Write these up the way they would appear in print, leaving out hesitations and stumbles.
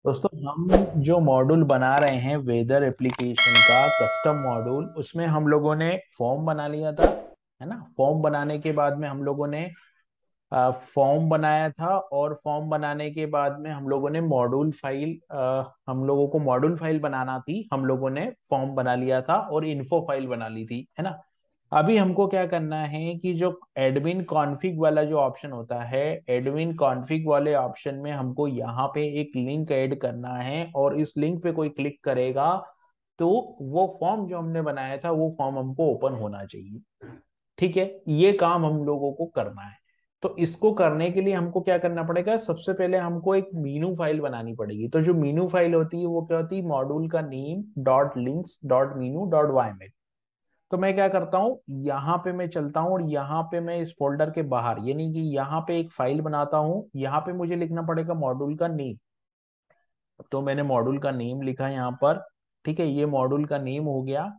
दोस्तों, हम जो मॉड्यूल बना रहे हैं वेदर एप्लीकेशन का कस्टम मॉड्यूल, उसमें हम लोगों ने फॉर्म बना लिया था, है ना। फॉर्म बनाने के बाद में हम लोगों ने फॉर्म बनाया था, और फॉर्म बनाने के बाद में हम लोगों ने मॉड्यूल फाइल, हम लोगों को मॉड्यूल फाइल बनाना थी। हम लोगों ने फॉर्म बना लिया था और इन्फो फाइल बना ली थी, है ना। अभी हमको क्या करना है कि जो एडमिन कॉन्फ़िग वाला जो ऑप्शन होता है, एडमिन कॉन्फ़िग वाले ऑप्शन में हमको यहाँ पे एक लिंक ऐड करना है, और इस लिंक पे कोई क्लिक करेगा तो वो फॉर्म जो हमने बनाया था वो फॉर्म हमको ओपन होना चाहिए। ठीक है, ये काम हम लोगों को करना है। तो इसको करने के लिए हमको क्या करना पड़ेगा, सबसे पहले हमको एक मीनू फाइल बनानी पड़ेगी। तो जो मीनू फाइल होती है वो क्या होती है, मॉड्यूल का name dot links dot menu dot YML. तो मैं क्या करता हूँ, यहाँ पे मैं चलता हूँ, और यहाँ पे मैं इस फोल्डर के बाहर, यानी कि यहाँ पे एक फाइल बनाता हूँ। यहाँ पे मुझे लिखना पड़ेगा मॉड्यूल का नेम। तो मैंने मॉड्यूल का नेम लिखा यहाँ पर। ठीक है, ये मॉड्यूल का नेम हो गया।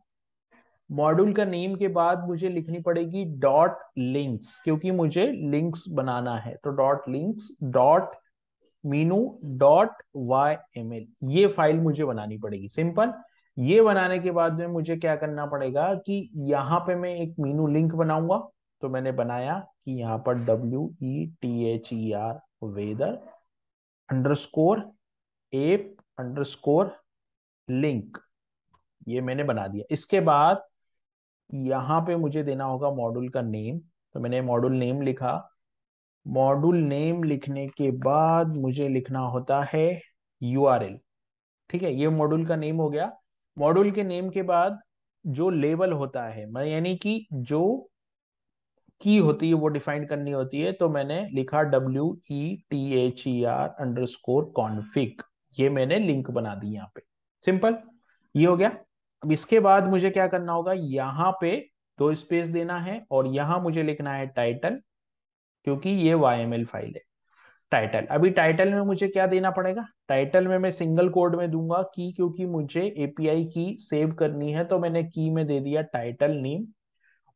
मॉड्यूल का नेम के बाद मुझे लिखनी पड़ेगी डॉट लिंक्स, क्योंकि मुझे लिंक्स बनाना है। तो dot links dot menu dot Y M L, ये फाइल मुझे बनानी पड़ेगी, सिंपल। ये बनाने के बाद में मुझे क्या करना पड़ेगा कि यहाँ पे मैं एक मीनू लिंक बनाऊंगा। तो मैंने बनाया कि यहाँ पर WETHER weather underscore app underscore link, ये मैंने बना दिया। इसके बाद यहाँ पे मुझे देना होगा मॉड्यूल का नेम। तो मैंने मॉड्यूल नेम लिखा। मॉड्यूल नेम लिखने के बाद मुझे लिखना होता है URL। ठीक है, ये मॉड्यूल का नेम हो गया। मॉड्यूल के नेम के बाद जो लेबल होता है, मैं यानी कि जो की होती है वो डिफाइन करनी होती है। तो मैंने लिखा WETHER_config, ये मैंने लिंक बना दी यहाँ पे, सिंपल। ये हो गया। अब इसके बाद मुझे क्या करना होगा, यहाँ पे दो स्पेस देना है, और यहाँ मुझे लिखना है टाइटल, क्योंकि ये YML फाइल है। टाइटल, अभी टाइटल में मुझे क्या देना पड़ेगा, टाइटल में मैं सिंगल कोड में दूंगा की, क्योंकि मुझे API की सेव करनी है। तो मैंने की में दे दिया टाइटल नेम।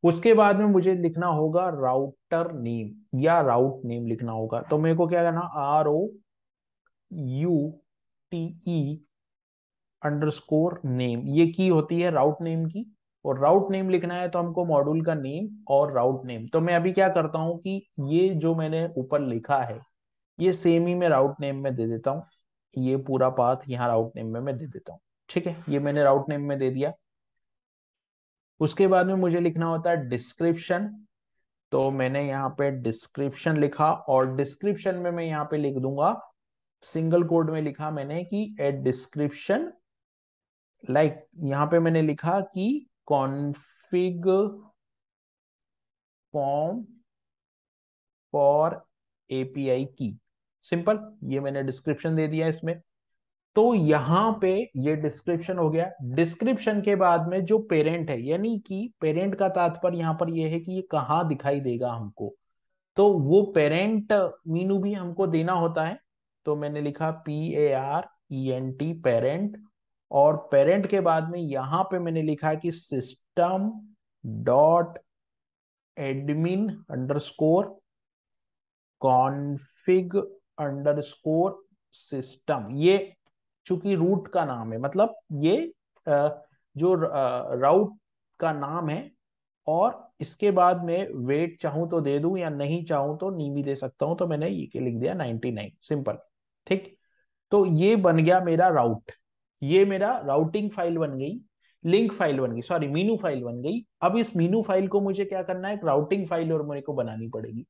उसके बाद में मुझे लिखना होगा राउटर नेम, या राउट नेम लिखना होगा। तो मेरे को क्या करना, ROUTE_नेम, ये की होती है राउट नेम की। और राउट नेम लिखना है तो हमको मॉड्यूल का नेम और राउट नेम। तो मैं अभी क्या करता हूँ कि ये जो मैंने ऊपर लिखा है, ये सेम ही मैं राउट नेम में दे देता हूँ। ये पूरा पाथ यहाँ राउट नेम में मैं दे देता हूँ। ठीक है, ये मैंने राउट नेम में दे दिया। उसके बाद में मुझे लिखना होता है डिस्क्रिप्शन। तो मैंने यहाँ पे डिस्क्रिप्शन लिखा, और डिस्क्रिप्शन में मैं यहाँ पे लिख दूंगा, सिंगल कोड में लिखा मैंने कि ए डिस्क्रिप्शन लाइक, यहाँ पे मैंने लिखा कि कॉन्फ़िग फॉर्म फॉर API की, सिंपल। ये मैंने डिस्क्रिप्शन दे दिया इसमें। तो यहाँ पे ये डिस्क्रिप्शन हो गया। डिस्क्रिप्शन के बाद में जो पेरेंट है, यानी कि पेरेंट का तात्पर्य यहाँ पर ये है कि ये कहाँ दिखाई देगा हमको, तो वो पेरेंट मीनू भी हमको देना होता है। तो मैंने लिखा PARENT पेरेंट। और पेरेंट के बाद में यहाँ पे मैंने लिखा कि system dot admin underscore config underscore system. ये चूंकि रूट का नाम है, मतलब ये जो राउट का नाम है। और इसके बाद में वेट चाहूं तो दे दूं, या नहीं चाहूं तो नहीं भी दे सकता हूं। तो मैंने ये लिख दिया 99, सिंपल। ठीक। तो ये बन गया मेरा राउट। ये मेरा राउटिंग फाइल बन गई, लिंक फाइल बन गई, सॉरी मीनू फाइल बन गई। अब इस मीनू फाइल को मुझे क्या करना है, एक राउटिंग फाइल और मेरे को बनानी पड़ेगी।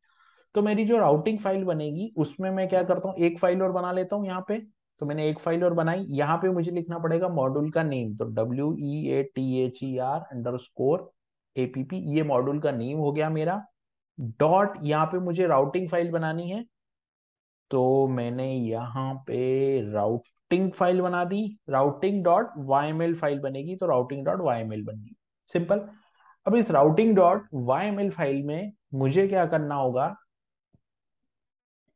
तो मेरी जो राउटिंग फाइल बनेगी उसमें मैं क्या करता हूँ, एक फाइल और बना लेता हूँ यहाँ पे। तो मैंने एक फाइल और बनाई। यहाँ पे मुझे लिखना पड़ेगा मॉड्यूल का नेम। तो WEATHER_APP, ये मॉड्यूल का नेम हो गया मेरा। डॉट, यहाँ पे मुझे राउटिंग फाइल बनानी है। तो मैंने यहाँ पे राउटिंग फाइल बना दी। राउटिंग डॉट YML फाइल बनेगी, तो राउटिंग डॉट YML बन गई, सिंपल। अब इस राउटिंग डॉट YML फाइल में मुझे क्या करना होगा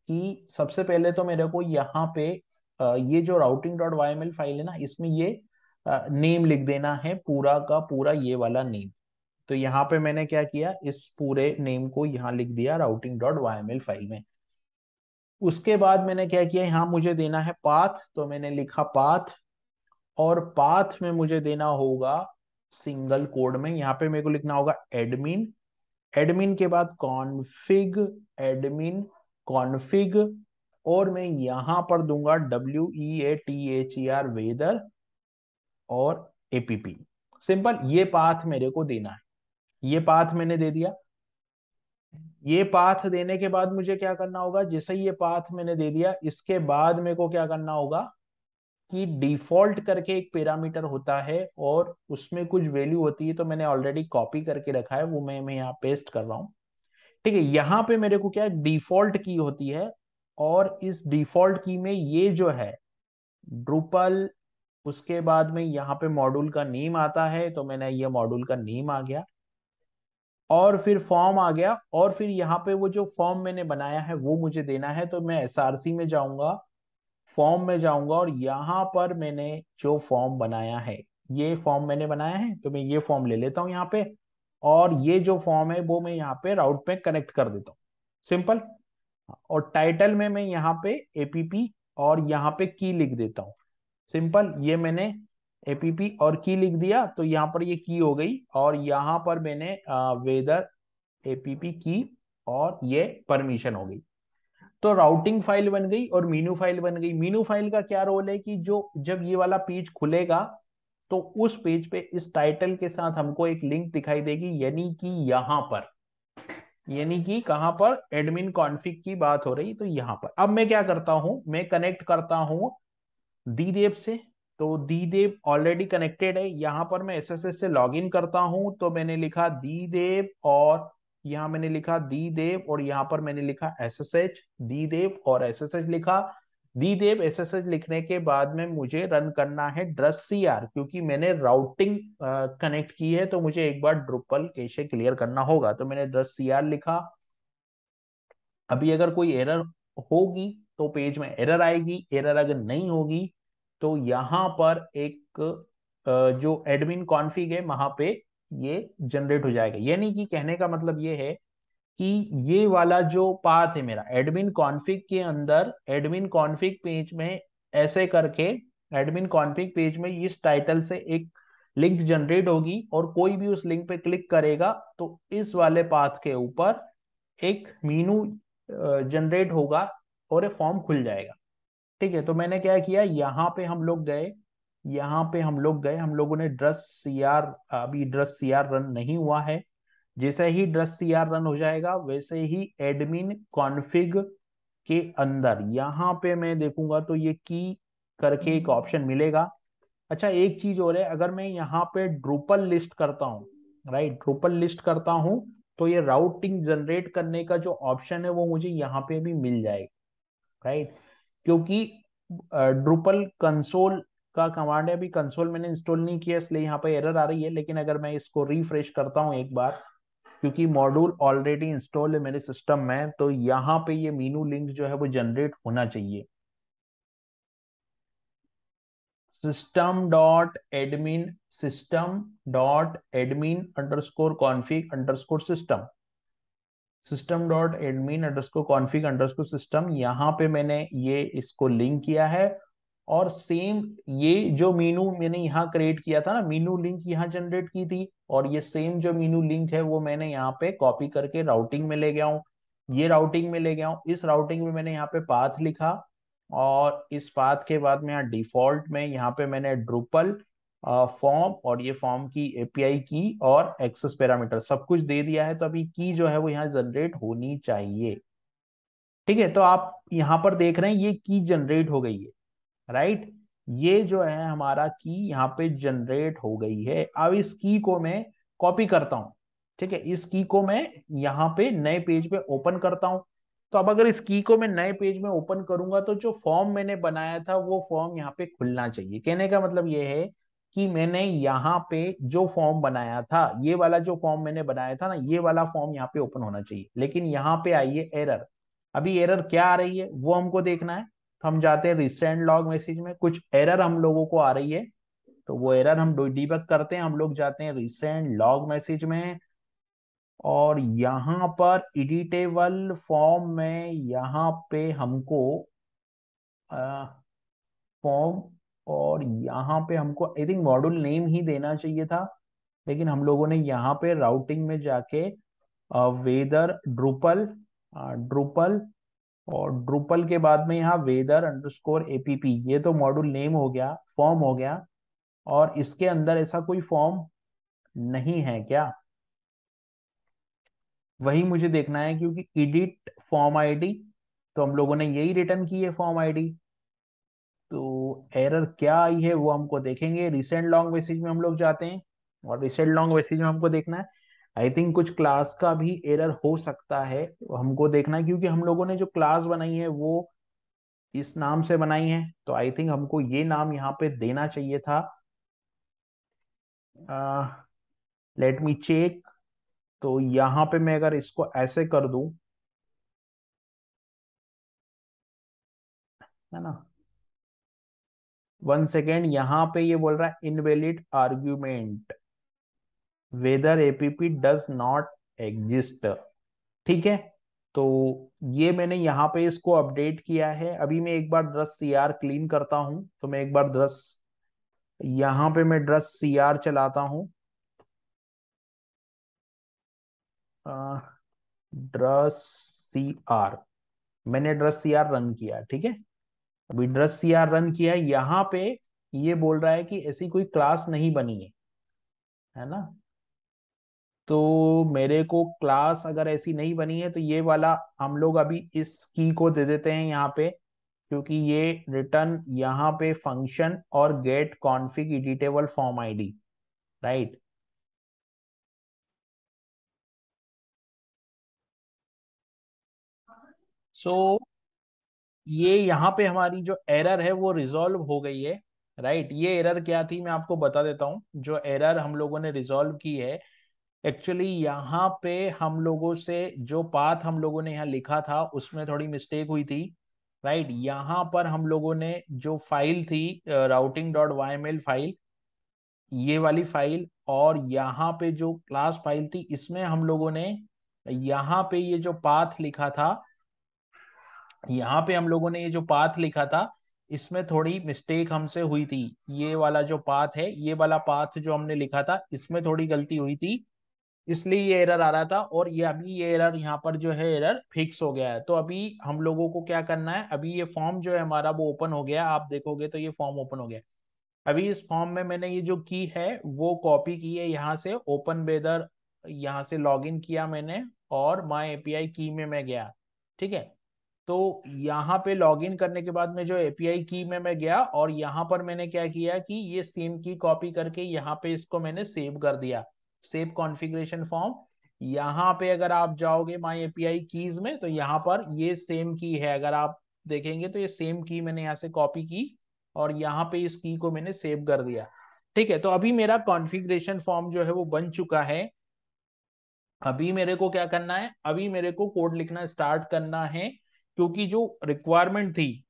कि सबसे पहले तो मेरे को यहाँ पे ये जो राउटिंग डॉट YML फाइल है ना, इसमें ये नेम लिख देना है, पूरा का पूरा ये वाला नेम। तो यहाँ पे मैंने क्या किया, इस पूरे नेम को यहाँ लिख दिया राउटिंग डॉट YML फाइल में। उसके बाद मैंने क्या किया, यहाँ मुझे देना है पाथ, तो मैंने लिखा पाथ। और पाथ में मुझे देना होगा सिंगल कोड में, यहाँ पे मेरे को लिखना होगा एडमिन। एडमिन के बाद कॉन्फिग, एडमिन कॉन्फिग। और मैं यहां पर दूंगा WEATHER वेदर और एपीपी। सिंपल, ये पाथ मेरे को देना है। ये पाथ मैंने दे दिया। ये पाथ देने के बाद मुझे क्या करना होगा, जैसे ही ये पाथ मैंने दे दिया, इसके बाद मेरे को क्या करना होगा कि डिफॉल्ट करके एक पैरामीटर होता है और उसमें कुछ वैल्यू होती है, तो मैंने ऑलरेडी कॉपी करके रखा है, वो मैं यहाँ पेस्ट कर रहा हूँ। ठीक है, यहाँ पे मेरे को क्या है, डिफॉल्ट की होती है। और इस डिफॉल्ट की में ये जो है ड्रूपल, उसके बाद में यहाँ पे मॉड्यूल का नेम आता है, तो मैंने ये मॉड्यूल का नेम आ गया। और फिर फॉर्म आ गया, और फिर यहाँ पे वो जो फॉर्म मैंने बनाया है वो मुझे देना है, तो मैं SRC में जाऊंगा, फॉर्म में जाऊंगा, और यहाँ पर मैंने जो फॉर्म बनाया है, ये फॉर्म मैंने बनाया है, तो मैं ये फॉर्म ले लेता हूँ यहाँ पे। और ये जो फॉर्म है वो मैं यहाँ पे राउट पे कनेक्ट कर देता हूँ। सिंपल। और टाइटल में मैं यहाँ पे एपीपी और यहाँ पे की लिख देता हूँ। सिंपल, ये मैंने एपीपी और की लिख दिया, तो यहाँ पर ये की हो गई, और यहाँ पर मैंने वेदर एपीपी की, और ये परमिशन हो गई। तो राउटिंग फाइल बन गई और मीनू फाइल बन गई। मीनू फाइल का क्या रोल है कि जो जब ये वाला पेज खुलेगा, तो उस पेज पे इस टाइटल के साथ हमको एक लिंक दिखाई देगी, यानी कि यहाँ पर, यानी कि कहां पर, एडमिन कॉन्फ़िग की बात हो रही, तो यहां पर अब मैं क्या करता हूं, मैं कनेक्ट करता हूं दीदेव से। तो दीदेव ऑलरेडी कनेक्टेड है, यहां पर मैं एसएसएस से लॉगिन करता हूं, तो मैंने लिखा दीदेव, और यहां मैंने लिखा दीदेव, और यहां पर मैंने लिखा एसएसएच, दीदेव और एसएसएच लिखा। दीदेव एसएसएच लिखने के बाद में मुझे रन करना है ड्रस क्योंकि मैंने राउटिंग कनेक्ट की है, तो मुझे एक बार ड्रुपल कैशे क्लियर करना होगा, तो मैंने ड्रस लिखा। अभी अगर कोई एरर होगी तो पेज में एरर आएगी, एरर अगर नहीं होगी तो यहाँ पर एक जो एडमिन कॉन्फ़िग है वहां पे ये जनरेट हो जाएगा। यानी कि कहने का मतलब ये है कि ये वाला जो पाथ है मेरा एडमिन कॉन्फ़िग के अंदर, एडमिन कॉन्फ़िग पेज में ऐसे करके, एडमिन कॉन्फ़िग पेज में इस टाइटल से एक लिंक जनरेट होगी, और कोई भी उस लिंक पे क्लिक करेगा तो इस वाले पाथ के ऊपर एक मीनू जनरेट होगा और ये फॉर्म खुल जाएगा। ठीक है, तो मैंने क्या किया, यहाँ पे हम लोग गए, यहाँ पे हम लोग गए, हम लोगों ने ड्रस सी आर, अभी ड्रस सी आर रन नहीं हुआ है। जैसे ही ड्रस सी आर रन हो जाएगा, वैसे ही एडमिन कॉन्फ़िग के अंदर यहाँ पे मैं देखूंगा तो ये की करके एक ऑप्शन मिलेगा। अच्छा, एक चीज और है, अगर मैं यहाँ पे ड्रूपल लिस्ट करता हूँ, राइट, ड्रूपल लिस्ट करता हूँ, तो ये राउटिंग जनरेट करने का जो ऑप्शन है वो मुझे यहाँ पे भी मिल जाएगा, राइट। क्योंकि ड्रूपल कंसोल का कमांड है, अभी कंसोल मैंने इंस्टॉल नहीं किया इसलिए यहाँ पे एरर आ रही है, लेकिन अगर मैं इसको रिफ्रेश करता हूँ एक बार, क्योंकि मॉड्यूल ऑलरेडी इंस्टॉल है मेरे सिस्टम में, तो यहाँ पे ये मीनू लिंक जो है वो जनरेट होना चाहिए। system.admin system.admin_config_system, यहाँ पे मैंने ये इसको लिंक किया है। और सेम ये जो मीनू मैंने यहाँ क्रिएट किया था ना, मीनू लिंक यहाँ जनरेट की थी, और ये सेम जो मीनू लिंक है वो मैंने यहाँ पे कॉपी करके राउटिंग में ले गया हूँ। ये राउटिंग में ले गया हूँ, इस राउटिंग में मैंने यहाँ पे पाथ लिखा, और इस पाथ के बाद में यहाँ डिफॉल्ट में यहाँ पे मैंने ड्रूपल फॉर्म, और ये फॉर्म की एपीआई की और एक्सेस पैरामीटर सब कुछ दे दिया है, तो अभी की जो है वो यहाँ जनरेट होनी चाहिए। ठीक है, तो आप यहाँ पर देख रहे हैं ये की जनरेट हो गई है, राइट। ये जो है हमारा की यहाँ पे जनरेट हो गई है। अब इस की को मैं कॉपी करता हूँ। ठीक है, इस की को मैं यहाँ पे नए पेज पे ओपन करता हूँ। तो अब अगर इस की को मैं नए पेज में ओपन करूंगा, तो जो फॉर्म मैंने बनाया था वो फॉर्म यहाँ पे खुलना चाहिए। कहने का मतलब ये है कि मैंने यहाँ पे जो फॉर्म बनाया था, ये वाला जो फॉर्म मैंने बनाया था ना, ये वाला फॉर्म यहाँ पे ओपन होना चाहिए। लेकिन यहाँ पे आई है एरर। अभी एरर क्या आ रही है वो हमको देखना है, तो हम जाते हैं रिसेंट लॉग मैसेज में, कुछ एरर हम लोगों को आ रही है, तो वो एरर हम डीबग करते हैं। हम लोग जाते हैं रिसेंट लॉग मैसेज में, और यहाँ पर एडिटेबल फॉर्म में यहाँ पे हमको फॉर्म, और यहाँ पे हमको आई थिंक मॉड्यूल नेम ही देना चाहिए था, लेकिन हम लोगों ने यहाँ पे राउटिंग में जाके वेदर ड्रुपल, ड्रुपल, और ड्रुपल के बाद में यहाँ वेदर अंडरस्कोर एपीपी, ये तो मॉड्यूल नेम हो गया, फॉर्म हो गया। और इसके अंदर ऐसा कोई फॉर्म नहीं है क्या, वही मुझे देखना है, क्योंकि एडिट फॉर्म आईडी, तो हम लोगों ने यही रिटर्न की है फॉर्म आईडी। तो एरर क्या आई है वो हमको देखेंगे, रिसेंट लॉन्ग मैसेज में हम लोग जाते हैं, और रिसेंट लॉन्ग मैसेज में हमको देखना है, आई थिंक कुछ क्लास का भी एरर हो सकता है, वो हमको देखना है, क्योंकि हम लोगों ने जो क्लास बनाई है वो इस नाम से बनाई है, तो आई थिंक हमको ये नाम यहाँ पे देना चाहिए था। Let me check. तो यहाँ पे मैं अगर इसको ऐसे कर दूं, है ना, 1 सेकेंड, यहाँ पे ये बोल रहा है invalid argument, weather APP does not exist. ठीक है, तो ये मैंने यहाँ पे इसको अपडेट किया है। अभी मैं एक बार ड्रस सीआर क्लीन करता हूँ, तो मैं एक बार ड्रस, यहाँ पे मैं ड्रस सीआर चलाता हूँ, ड्रस सीआर, मैंने ड्रस सीआर रन किया, ठीक है। अभी ड्रस सीआर रन किया है, यहाँ पे ये बोल रहा है कि ऐसी कोई क्लास नहीं बनी है ना। तो मेरे को क्लास अगर ऐसी नहीं बनी है, तो ये वाला हम लोग अभी इस की को दे देते हैं यहाँ पे, क्योंकि ये रिटर्न यहाँ पे फंक्शन और get config editable form ID, right. So ये यहाँ पे हमारी जो एरर है वो रिजॉल्व हो गई है, राइट। ये एरर क्या थी मैं आपको बता देता हूँ, जो एरर हम लोगों ने रिजॉल्व की है, एक्चुअली यहाँ पे हम लोगों से जो पाथ हम लोगों ने यहाँ लिखा था उसमें थोड़ी मिस्टेक हुई थी, राइट। यहाँ पर हम लोगों ने जो फाइल थी routing dot Y M L file, ये वाली फाइल, और यहाँ पे जो क्लास फाइल थी इसमें हम लोगों ने यहाँ पे ये जो पाथ लिखा था, यहाँ पे हम लोगों ने ये जो पाथ लिखा था इसमें थोड़ी मिस्टेक हमसे हुई थी। ये वाला जो पाथ है, ये वाला पाथ जो हमने लिखा था इसमें थोड़ी गलती हुई थी, इसलिए ये एरर आ रहा था। और ये अभी ये एरर यहाँ पर जो है एरर फिक्स हो गया है। तो अभी हम लोगों को क्या करना है, अभी ये फॉर्म जो है हमारा वो ओपन हो गया, आप देखोगे तो ये फॉर्म ओपन हो गया। अभी इस फॉर्म में मैंने ये जो की है वो कॉपी की है, यहाँ से ओपन वेदर, यहाँ से लॉगिन किया मैंने, और माई एपीआई की में मैं गया, ठीक है। तो यहाँ पे लॉगिन करने के बाद में जो एपीआई की में मैं गया, और यहाँ पर मैंने क्या किया कि ये सेम की कॉपी करके यहाँ पे इसको मैंने सेव कर दिया, सेव कॉन्फ़िगरेशन फॉर्म। यहाँ पे अगर आप जाओगे माई एपीआई कीज में, तो यहाँ पर ये सेम की है, अगर आप देखेंगे तो ये सेम की मैंने यहाँ से कॉपी की, और यहाँ पे इस की को मैंने सेव कर दिया, ठीक है। तो अभी मेरा कॉन्फ़िगरेशन फॉर्म जो है वो बन चुका है। अभी मेरे को क्या करना है, अभी मेरे को कोड लिखना स्टार्ट करना है, क्योंकि जो रिक्वायरमेंट थी,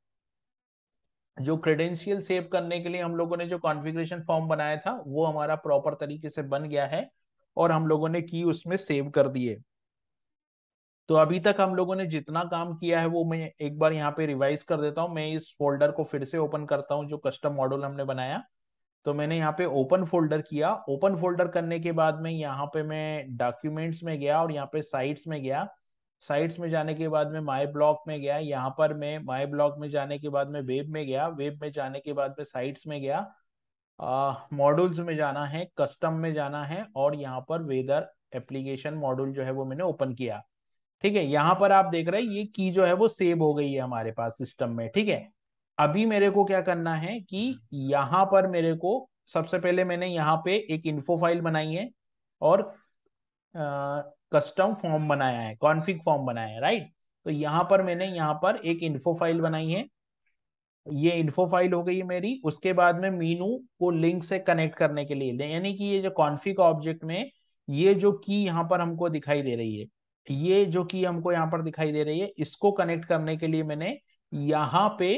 जो क्रेडेंशियल सेव करने के लिए हम लोगों ने जो कॉन्फ़िगरेशन फॉर्म बनाया था वो हमारा प्रॉपर तरीके से बन गया है, और हम लोगों ने की उसमें सेव कर दिए। तो अभी तक हम लोगों ने जितना काम किया है वो मैं एक बार यहाँ पे रिवाइज कर देता हूँ। मैं इस फोल्डर को फिर से ओपन करता हूँ जो कस्टम मॉड्यूल हमने बनाया। तो मैंने यहाँ पे ओपन फोल्डर किया, ओपन फोल्डर करने के बाद में यहाँ पे मैं डॉक्यूमेंट्स में गया, और यहाँ पे साइट्स में गया। साइट्स में जाने के बाद में माई ब्लॉक में गया, यहाँ पर मैं माई ब्लॉक में जाने के बाद में वेब में गया, वेब में जाने के बाद में साइट्स में गया, मॉड्यूल्स में जाना है, कस्टम में जाना है, और यहाँ पर वेदर एप्लीकेशन मॉड्यूल जो है वो मैंने ओपन किया, ठीक है। यहाँ पर आप देख रहे हैं ये की जो है वो सेव हो गई है हमारे पास सिस्टम में, ठीक है। अभी मेरे को क्या करना है कि यहाँ पर मेरे को सबसे पहले मैंने यहाँ पे एक इन्फो फाइल बनाई है, और कस्टम फॉर्म बनाया है, कॉन्फ़िग फॉर्म बनाया है, राइट। तो यहाँ पर मैंने यहाँ पर एक इन्फो फाइल बनाई है, ये इन्फो फाइल हो गई है मेरी। उसके बाद में मीनू को लिंक से कनेक्ट करने के लिए, यानी कि ये जो कॉन्फ़िग ऑब्जेक्ट में ये जो की यहाँ पर हमको दिखाई दे रही है, ये जो की हमको यहाँ पर दिखाई दे रही है, इसको कनेक्ट करने के लिए मैंने यहाँ पे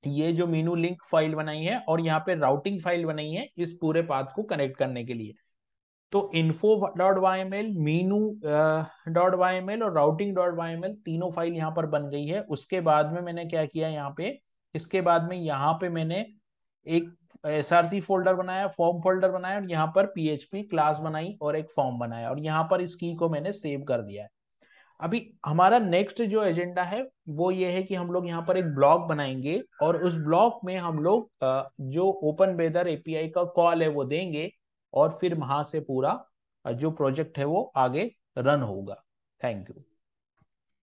ये जो मीनू लिंक फाइल बनाई है, और यहाँ पे राउटिंग फाइल बनाई है इस पूरे पाथ को कनेक्ट करने के लिए। तो info.yml, मीनू .yml और routing.yml तीनों फाइल यहाँ पर बन गई है। उसके बाद में मैंने क्या किया यहाँ पे, इसके बाद में यहाँ पे मैंने एक src फोल्डर बनाया, फॉर्म फोल्डर बनाया, और यहाँ पर php क्लास बनाई और एक फॉर्म बनाया, और यहाँ पर इस की को मैंने सेव कर दिया है। अभी हमारा नेक्स्ट जो एजेंडा है वो ये है कि हम लोग यहाँ पर एक ब्लॉग बनाएंगे, और उस ब्लॉग में हम लोग जो ओपन वेदर एपीआई का कॉल है वो देंगे, और फिर वहां से पूरा जो प्रोजेक्ट है वो आगे रन होगा। Thank you.